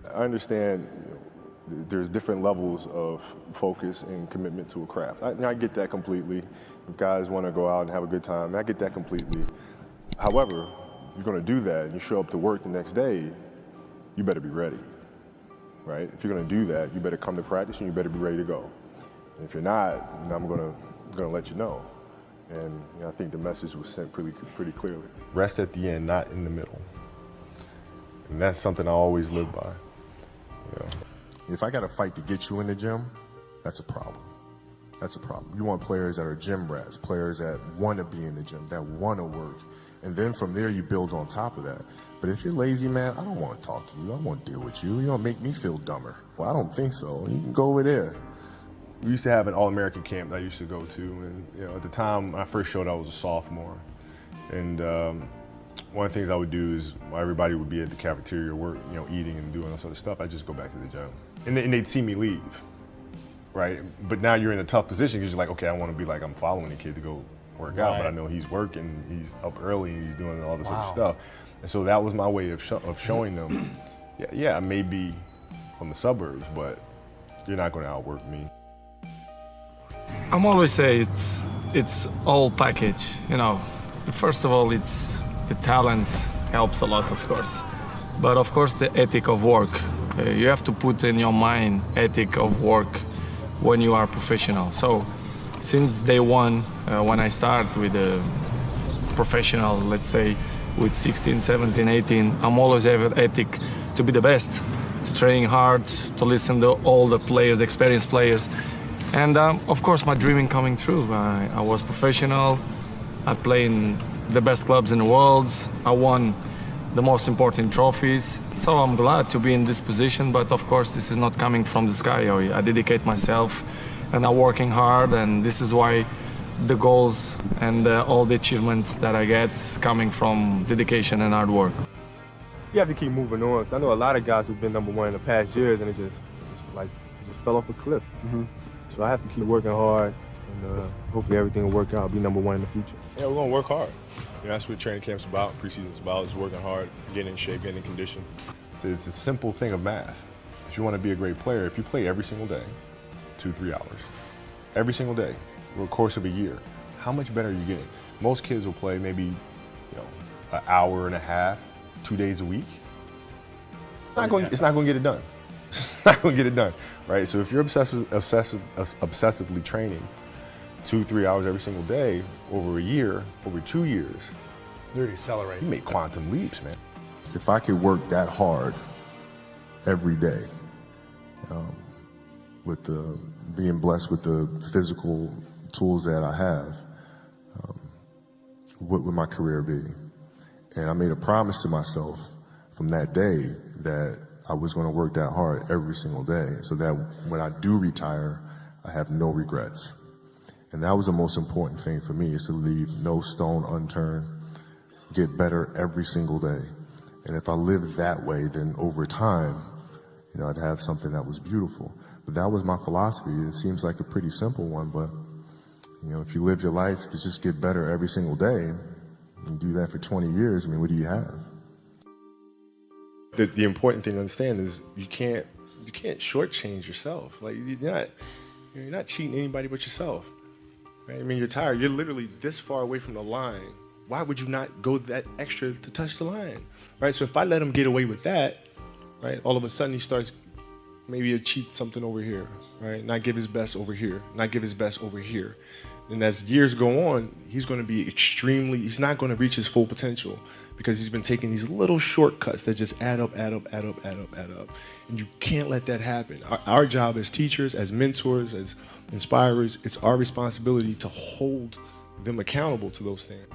I understand there's different levels of focus and commitment to a craft. I get that completely. If guys want to go out and have a good time, I get that completely. However, if you're going to do that and you show up to work the next day, you better be ready, right? If you're going to do that, you better come to practice and you better be ready to go. And if you're not, I'm going to let you know. And I think the message was sent pretty clearly. Rest at the end, not in the middle. And that's something I always live by. If I got to fight to get you in the gym, that's a problem. That's a problem. You want players that are gym rats, players that want to be in the gym, that want to work. And then from there, you build on top of that. But if you're lazy, man, I don't want to talk to you. I don't want to deal with you. You don't make me feel dumber. Well, I don't think so. You can go over there. We used to have an All-American camp that I used to go to. And at the time, when I first showed up, I was a sophomore. And one of the things I would do is while everybody would be at the cafeteria work, eating and doing all sort of stuff, I'd just go back to the gym. And they'd see me leave, right? But now you're in a tough position because you're like, okay, I want to be like, I'm following the kid to go work out, but I know he's working, he's up early, and he's doing all this other stuff. And so that was my way of showing them, I may be from the suburbs, but you're not going to outwork me. I'm always say it's all package, First of all, it's the talent helps a lot, of course. But of course, the ethic of work. You have to put in your mind ethic of work when you are professional. So since day one, when I start with a professional, let's say with 16, 17, 18, I'm always have ethic to be the best, to train hard, to listen to all the players, experienced players. And of course, my dreaming coming true. I was professional. I played in the best clubs in the world. I won the most important trophies. So I'm glad to be in this position, but of course this is not coming from the sky. I dedicate myself and I'm working hard, and this is why the goals and all the achievements that I get coming from dedication and hard work. You have to keep moving on, because I know a lot of guys who've been #1 in the past years and it just fell off a cliff. So I have to keep working hard, and hopefully everything will work out. I'll be #1 in the future. Yeah, we're going to work hard. That's what training camp's about, preseason's about, is working hard, getting in shape, getting in condition. It's a simple thing of math. If you want to be a great player, if you play every single day, 2-3 hours, every single day, over the course of a year, how much better are you getting? Most kids will play maybe, an hour and a half, 2 days a week. It's not going to get it done. It's not going to get it done, right? So if you're obsessively training 2-3 hours every single day over a year, over 2 years, you're accelerating. You make quantum leaps, man. If I could work that hard every day, with being blessed with the physical tools that I have, what would my career be? And I made a promise to myself from that day that I was going to work that hard every single day, so that when I do retire, I have no regrets. And that was the most important thing for me, is to leave no stone unturned, get better every single day. And if I lived that way, then over time, I'd have something that was beautiful. But that was my philosophy. It seems like a pretty simple one, but if you live your life to just get better every single day, and do that for 20 years, what do you have? The important thing to understand is you can't shortchange yourself. Like you're not cheating anybody but yourself. Right? You're tired. You're literally this far away from the line. Why would you not go that extra to touch the line? Right? So if I let him get away with that, right, all of a sudden he starts maybe to cheat something over here, right? Not give his best over here, not give his best over here. And as years go on, he's going to be he's not going to reach his full potential, because he's been taking these little shortcuts that just add up. And you can't let that happen. Our job as teachers, as mentors, as inspirers, it's our responsibility to hold them accountable to those things.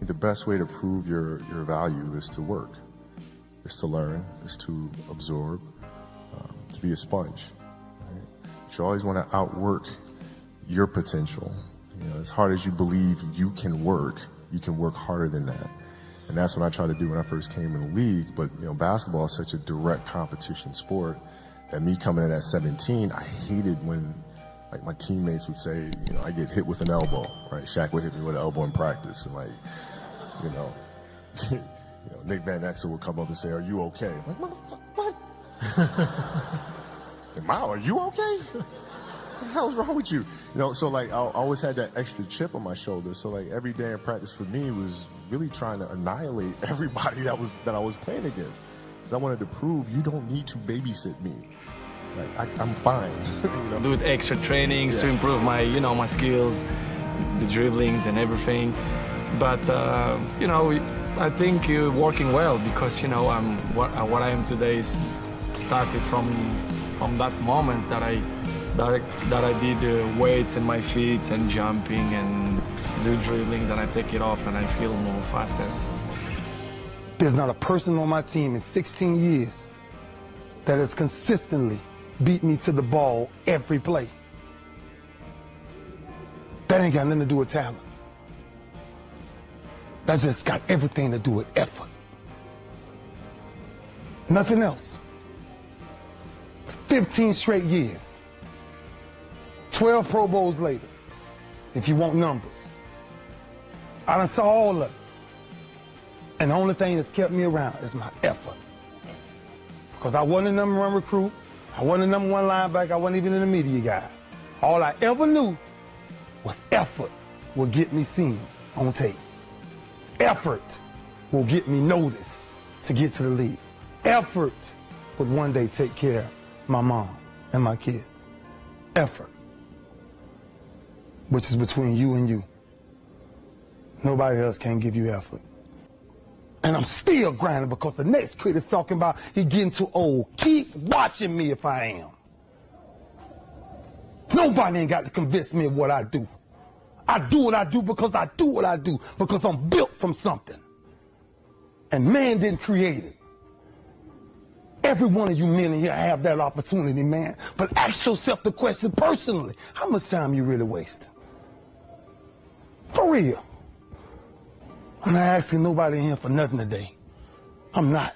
The best way to prove your value is to work, is to learn, is to absorb, to be a sponge. Right? But you always want to outwork your potential. As hard as you believe you can work harder than that. And that's what I tried to do when I first came in the league. But basketball is such a direct competition sport that me coming in at 17, I hated when my teammates would say, I get hit with an elbow, right? Shaq would hit me with an elbow in practice, and Nick Van Exel would come up and say, "Are you okay?" I'm like, motherfucker, what? Mom, are you okay? What the hell's wrong with you? You know, so like I always had that extra chip on my shoulder. So like every day in practice for me was really trying to annihilate everybody that I was playing against. Because I wanted to prove you don't need to babysit me. Like I'm fine. You know? Do extra trainings to improve my, my skills, the dribblings and everything. But I think you're working well because what I am today is started from that moment that I did weights in my feet and jumping and do dribblings, and I take it off and I feel more faster. There's not a person on my team in 16 years that has consistently beat me to the ball every play. That ain't got nothing to do with talent. That's just got everything to do with effort. Nothing else. 15 straight years. 12 Pro Bowls later, if you want numbers. I done saw all of it. And the only thing that's kept me around is my effort. Because I wasn't the #1 recruit. I wasn't the #1 linebacker. I wasn't even in the media guy. All I ever knew was effort will get me seen on tape. Effort will get me noticed to get to the league. Effort would one day take care of my mom and my kids. Effort. Which is between you and you. Nobody else can give you effort. And I'm still grinding because the next kid is talking about he getting too old. Keep watching me if I am. Nobody ain't got to convince me of what I do. I do what I do because I do what I do, because I'm built from something. And man didn't create it. Every one of you men in here have that opportunity, man. But ask yourself the question personally, how much time you really wasting? For real. I'm not asking nobody in here for nothing today. I'm not.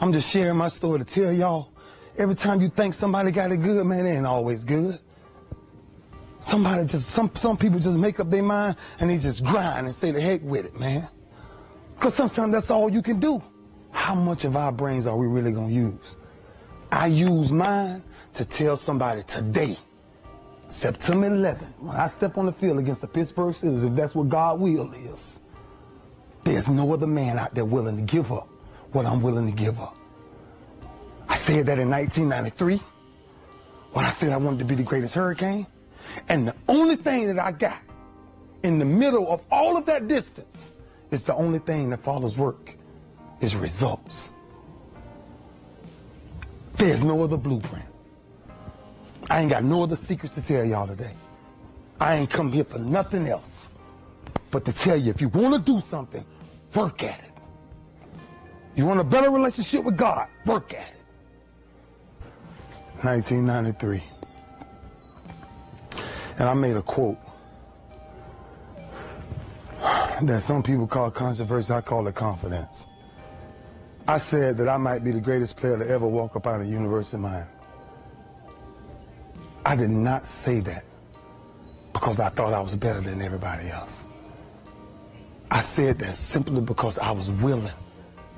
I'm just sharing my story to tell y'all, every time you think somebody got it good, man, it ain't always good. Some people just make up their mind and they just grind and say the heck with it, man. Because sometimes that's all you can do. How much of our brains are we really going to use? I use mine to tell somebody today, September 11th, when I step on the field against the Pittsburgh Steelers, if that's what God's will is, there's no other man out there willing to give up what I'm willing to give up. I said that in 1993, when I said I wanted to be the greatest Hurricane. And the only thing that I got in the middle of all of that distance is the only thing that follows work is results. There's no other blueprint. I ain't got no other secrets to tell y'all today. I ain't come here for nothing else but to tell you, if you want to do something, work at it. You want a better relationship with God, work at it. 1993. And I made a quote that some people call controversy, I call it confidence. I said that I might be the greatest player to ever walk up out of University of Miami. I did not say that because I thought I was better than everybody else. I said that simply because I was willing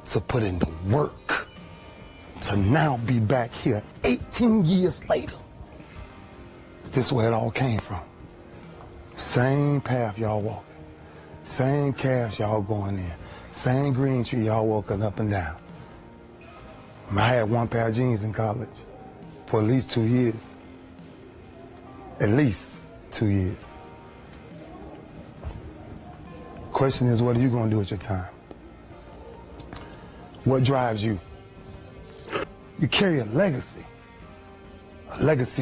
to put in the work to now be back here 18 years later. Is this where it all came from? Same path y'all walking. Same calves y'all going in. Same green tree y'all walking up and down. I had one pair of jeans in college for at least 2 years. At least 2 years. Question is, what are you going to do with your time? What drives you? You carry a legacy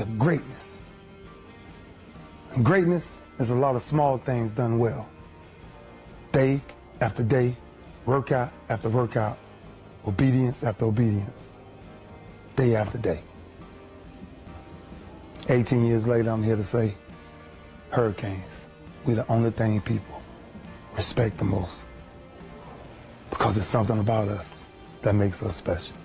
of greatness. And greatness is a lot of small things done well. Day after day, workout after workout, obedience after obedience, day after day. 18 years later, I'm here to say, Hurricanes, we're the only thing people respect the most, because there's something about us that makes us special.